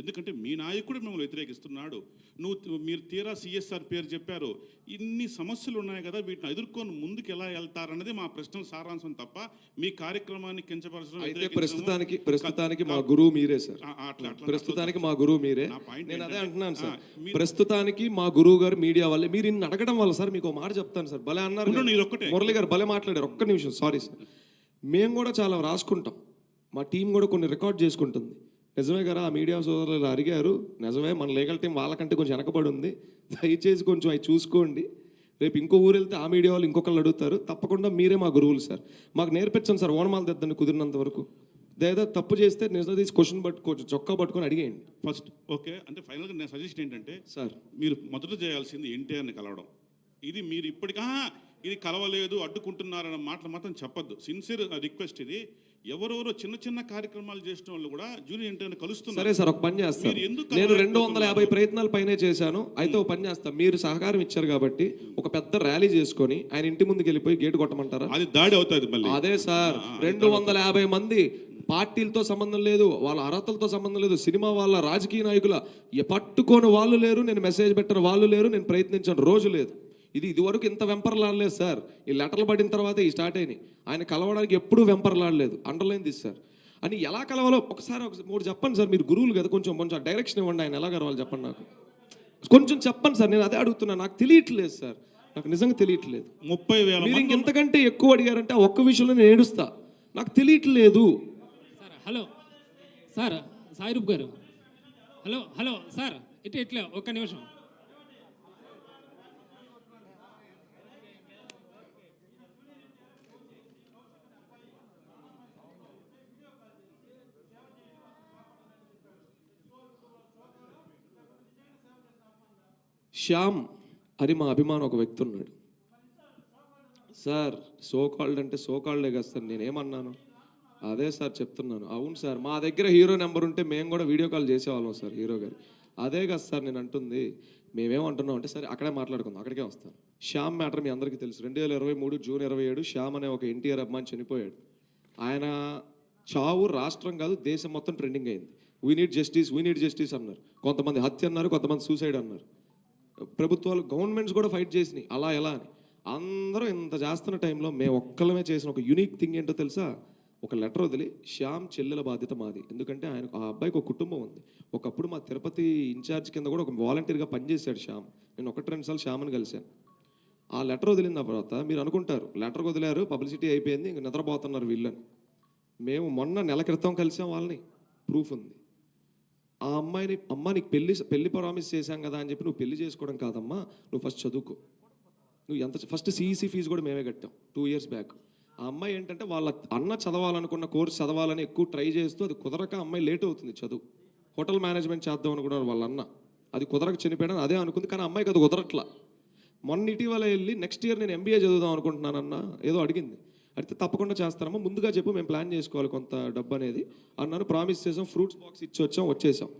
ఎందుకంటే మీ నాయకుడు మిమ్మల్ని వ్యతిరేకిస్తున్నాడు. మీరు తీరా సిఎస్ఆర్ పేరు చెప్పారు. ఇన్ని సమస్యలు ఉన్నాయి కదా, వీటిని ఎదుర్కొని ముందుకు ఎలా వెళ్తారన్నది మా ప్రశ్నల సారాంశం తప్ప మీ కార్యక్రమాన్ని కించపరచడం. ప్రస్తుతానికి మా గురువు మీరే సార్. ప్రస్తుతానికి మా గురువు మీరే. నేను అదే అంటున్నాను సార్, ప్రస్తుతానికి మా గురువు గారు మీడియా వల్లే. మీరు ఇన్ని అడగడం వల్ల సార్ మీకు మాట చెప్తాను సార్. భలే అన్నారు మురళి గారు, భలే మాట్లాడారు. ఒక్క నిమిషం, సారీ సార్. మేము కూడా చాలా రాసుకుంటాం, మా టీం కూడా కొన్ని రికార్డ్ చేసుకుంటుంది. నిజమే కదా, ఆ మీడియా సోదరులు అడిగారు, నిజమే మన లీగల్ టీం వాళ్ళకంటే కొంచెం వెనకబడి ఉంది, దయచేసి కొంచెం అవి చూసుకోండి. రేపు ఇంకో ఊరు వెళ్తే ఆ మీడియా వాళ్ళు ఇంకొకళ్ళు అడుగుతారు. తప్పకుండా మీరే మా గురువులు సార్, మాకు నేర్పించండి సార్. ఓనమాలు తెద్దండి కుదిరినంత వరకు. ఏదో తప్పు చేస్తే నిజం తీసి క్వశ్చన్ పట్టుకోవచ్చు, చొక్కా పట్టుకొని అడిగేయండి ఫస్ట్. ఓకే అంటే ఫైనల్గా నేను సజెషన్ ఏంటంటే సార్, మీరు మొదట చేయాల్సింది ఎన్టీఆర్ని కలవడం. ఇది మీరు ఇప్పటికా ఇది కలవలేదు అడ్డుకుంటున్నారన్న మాటలు మాత్రం చెప్పొద్దు. సిన్సియర్ రిక్వెస్ట్ ఇది. ఎవరెవరో చిన్న చిన్న కార్యక్రమాలు చేసిన వాళ్ళు కూడా జూనియర్ ఎన్టీఆర్ని కలుస్తున్నారు. సరే సార్, ఒక పని చేస్తాను. నేను 250 ప్రయత్నాలు పైనే చేశాను. అయితే ఒక పని చేస్తాను, మీరు సహకారం ఇచ్చారు కాబట్టి ఒక పెద్ద ర్యాలీ చేసుకొని ఆయన ఇంటి ముందుకు వెళ్ళిపోయి గేటు కొట్టమంటారా? అది దాడి అవుతుంది మళ్ళీ. అదే సార్, 250 మంది, పార్టీలతో సంబంధం లేదు, వాళ్ళ అర్హతలతో సంబంధం లేదు, సినిమా వాళ్ళ రాజకీయ నాయకుల పట్టుకొని వాళ్ళు లేరు, నేను మెసేజ్ పెట్టిన వాళ్ళు లేరు, నేను ప్రయత్నించిన రోజు లేదు. ఇదివరకు ఇంత వెంపర్లాడలేదు సార్. ఈ లెటర్లు పడిన తర్వాత ఈ స్టార్ట్ అయినాయి. ఆయన కలవడానికి ఎప్పుడూ వెంపర్లాడలేదు. అండర్లైన్ తీసి సార్ అని ఎలా కలవాలో ఒకసారి మూడు చెప్పండి సార్. మీరు గురువులు కదా, కొంచెం డైరెక్షన్ ఇవ్వండి. ఆయన ఎలా కలవాలి చెప్పండి, నాకు కొంచెం చెప్పండి సార్. నేను అదే అడుగుతున్నా, నాకు తెలియట్లేదు సార్, నాకు నిజంగా తెలియట్లేదు. 30,000 మీరు ఇంకెంతకంటే ఎక్కువ అడిగారంటే ఆ ఒక్క విషయంలో నేను ఏడుస్తా. నాకు తెలియట్లేదు సార్. హలో సార్, సాయిరూప్ గారు, హలో హలో సార్, ఇట్లా ఒక్క నిమిషం. శ్యామ్ అని మా అభిమానం ఒక వ్యక్తి ఉన్నాడు సార్. సోకాల్డ్ అంటే సోకాల్డే కదా సార్, నేనేమన్నాను? అదే సార్ చెప్తున్నాను. అవును సార్, మా దగ్గర హీరో నెంబర్ ఉంటే మేము కూడా వీడియో కాల్ చేసేవాళ్ళం సార్ హీరో గారు. అదే కదా సార్ నేను అంటుంది. మేమేమంటున్నాం అంటే, సరే అక్కడే మాట్లాడుకుందాం, అక్కడికే వస్తాను. శ్యామ్ మ్యాటర్ మీ అందరికీ తెలుసు. 2023 జూన్ 27 శ్యామ్ అనే ఒక ఎన్టీఆర్ అభిమాని చనిపోయాడు. ఆయన చావు రాష్ట్రం కాదు దేశం మొత్తం ట్రెండింగ్ అయింది. వీ నీడ్ జస్టిస్ అన్నారు. కొంతమంది హత్య అన్నారు, కొంతమంది సూసైడ్ అన్నారు. ప్రభుత్వాలు, గవర్నమెంట్స్ కూడా ఫైట్ చేసినాయి అలా ఎలా అని. అందరూ ఇంత చేస్తున్న టైంలో మేము ఒక్కలమే చేసిన ఒక యూనిక్ థింగ్ ఏంటో తెలుసా? ఒక లెటర్ వదిలి, శ్యామ్ చెల్లెల బాధ్యత మాది. ఎందుకంటే ఆయన, ఆ అబ్బాయికి ఒక కుటుంబం ఉంది. ఒకప్పుడు మా తిరుపతి ఇన్ఛార్జ్ కింద కూడా ఒక వాలంటీర్గా పనిచేశాడు శ్యామ్. నేను 1-2 సార్లు శ్యామ్ని కలిశాను. ఆ లెటర్ వదిలిన తర్వాత మీరు అనుకుంటారు లెటర్ వదిలారు, పబ్లిసిటీ అయిపోయింది, ఇంక నిద్రపోతున్నారు వీళ్ళని. మేము మొన్న నెల క్రితం కలిసాం వాళ్ళని, ప్రూఫ్ ఉంది. ఆ అమ్మాయిని, అమ్మ నీకు పెళ్లి ప్రామిస్ చేశాం కదా అని చెప్పి నువ్వు పెళ్లి చేసుకోవడం కాదమ్మా, నువ్వు ఫస్ట్ చదువుకో. నువ్వు ఫస్ట్ సిఈసి ఫీజు కూడా మేమే కట్టాం 2 years బ్యాక్. ఆ అమ్మాయి ఏంటంటే వాళ్ళ అన్న చదవాలనుకున్న కోర్స్ చదవాలని ఎక్కువ ట్రై చేస్తూ అది కుదరక అమ్మాయి లేట్ అవుతుంది చదువు. హోటల్ మేనేజ్మెంట్ చేద్దాం అనుకున్నారు వాళ్ళ అన్న, అది కుదరక చనిపోయాడని అదే అనుకుంది. కానీ అమ్మాయికి అది కుదరట్లా. మొన్న ఇటీవల వెళ్ళి నెక్స్ట్ ఇయర్ నేను MBA చదువుదాం అనుకుంటున్నానన్న ఏదో అడిగింది. అయితే తప్పకుండా చేస్తానమ్మా, ముందుగా చెప్పు, మేము ప్లాన్ చేసుకోవాలి కొంత డబ్బు అనేది అన్నాను. ప్రామిస్ చేసాం, ఫ్రూట్స్ బాక్స్ ఇచ్చి వచ్చేసాం.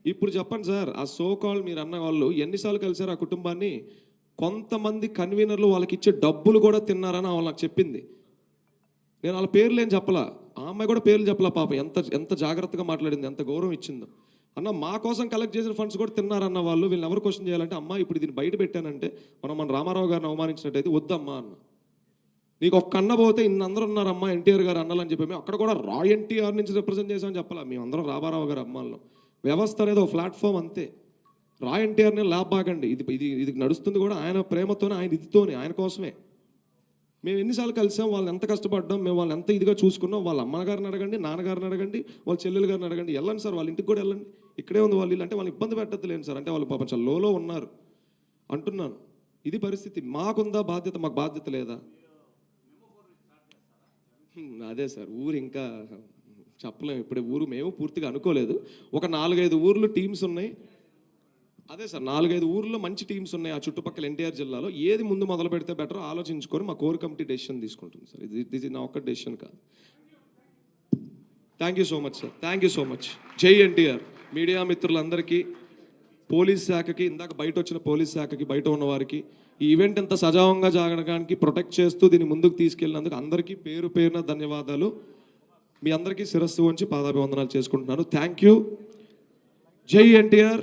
ఇప్పుడు చెప్పండి సార్, ఆ సోకాల్ మీరు అన్న వాళ్ళు ఎన్నిసార్లు కలిసారు ఆ కుటుంబాన్ని? కొంతమంది కన్వీనర్లు వాళ్ళకి ఇచ్చే డబ్బులు కూడా తిన్నారని వాళ్ళు నాకు చెప్పింది. నేను వాళ్ళ పేర్లు ఏం చెప్పలా, ఆ అమ్మాయి కూడా పేర్లు చెప్పలా. పాప ఎంత జాగ్రత్తగా మాట్లాడింది, ఎంత గౌరవం ఇచ్చిందో. అన్న మా కోసం కలెక్ట్ చేసిన ఫండ్స్ కూడా తిన్నారన్న వాళ్ళు. వీళ్ళని ఎవరు క్వశ్చన్ చేయాలంటే, అమ్మ ఇప్పుడు దీన్ని బయట పెట్టానంటే మన రామారావు గారిని అవమానించినట్టయితే వద్దమ్మా అన్న. నీకు ఒక్క అన్న పోతే ఇన్నందరూ ఉన్నారమ్మా ఎన్టీఆర్ గారు అన్నలని చెప్పి మేము అక్కడ కూడా రా ఎన్టీఆర్ నుంచి రిప్రజెంట్ చేసామని చెప్పాలా. మేమందరం రామారావు గారు అమ్మాళ్ళం. వ్యవస్థ అనేది ఒక ప్లాట్ఫామ్ అంతే. రా ఎన్టీఆర్ని ల్యాబ్ బాగండి. ఇది నడుస్తుంది కూడా ఆయన ప్రేమతోనే, ఆయన ఇదితోనే, ఆయన కోసమే. మేము ఎన్నిసార్లు కలిసాం, వాళ్ళని ఎంత కష్టపడ్డాం, మేము వాళ్ళని ఎంత ఇదిగా చూసుకున్నాం. వాళ్ళ అమ్మగారిని అడగండి, నాన్నగారిని అడగండి, వాళ్ళ చెల్లెలు గారిని అడగండి. వెళ్ళండి సార్, వాళ్ళ ఇంటికి కూడా వెళ్ళండి. ఇక్కడే ఉంది వాళ్ళు ఇల్లు అంటే వాళ్ళని ఇబ్బంది పెట్టద్దులేండి సార్. అంటే వాళ్ళు పాపం చాలా లోలో ఉన్నారు అంటున్నాను. ఇది పరిస్థితి. మాకుందా బాధ్యత? మాకు బాధ్యత లేదా? అదే సార్, ఊరు ఇంకా చెప్పలేము ఇప్పుడే. ఊరు మేము పూర్తిగా అనుకోలేదు. ఒక 4-5 ఊర్లు టీమ్స్ ఉన్నాయి. అదే సార్, 4-5 ఊర్లో మంచి టీమ్స్ ఉన్నాయి ఆ చుట్టుపక్కల ఎన్టీఆర్ జిల్లాలో. ఏది ముందు మొదలు పెడితే బెటర్ ఆలోచించుకొని మా కోర్ కమిటీ డెసిషన్ తీసుకుంటుంది సార్. ఇది నా ఒక్క డెసిషన్ కాదు. Thank you so much sir, thank you so much. జై ఎన్టీఆర్. మీడియా మిత్రులందరికీ, పోలీస్ శాఖకి, ఇందాక బయట వచ్చిన పోలీస్ శాఖకి, బయట ఉన్న వారికి, ఈ ఈవెంట్ ఎంత సజావంగా జరగడానికి ప్రొటెక్ట్ చేస్తూ దీన్ని ముందుకు తీసుకెళ్ళినందుకు అందరికీ పేరు పేరున ధన్యవాదాలు. మీ అందరికీ శిరస్సు వంచి పాదాభివందనాలు చేసుకుంటున్నాను. Thank you. జై ఎన్టీఆర్.